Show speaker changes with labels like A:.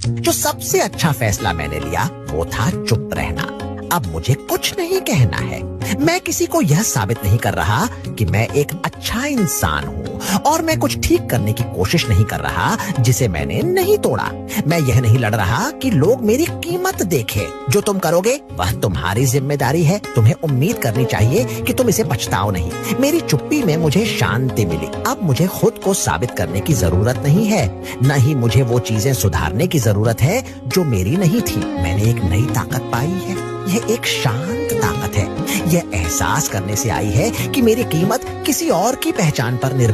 A: जो सबसे अच्छा फैसला मैंने लिया वो था चुप रहना। अब मुझे कुछ नहीं कहना है। मैं किसी को यह साबित नहीं कर रहा कि मैं एक अच्छा इंसान हूँ और मैं कुछ ठीक करने की कोशिश नहीं कर रहा जिसे मैंने नहीं तोड़ा। मैं यह नहीं लड़ रहा कि लोग मेरी कीमत देखें। जो तुम करोगे वह तुम्हारी जिम्मेदारी है। तुम्हें उम्मीद करनी चाहिए कि तुम इसे पछताओ नहीं। मेरी चुप्पी में मुझे शांति मिली। अब मुझे खुद को साबित करने की जरूरत नहीं है, न ही मुझे वो चीजें सुधारने की जरूरत है जो मेरी नहीं थी। मैंने एक नई ताकत पाई है। यह एक शांत ताकत है। यह एहसास करने से आई है कि मेरी कीमत किसी और की पहचान पर निर्भर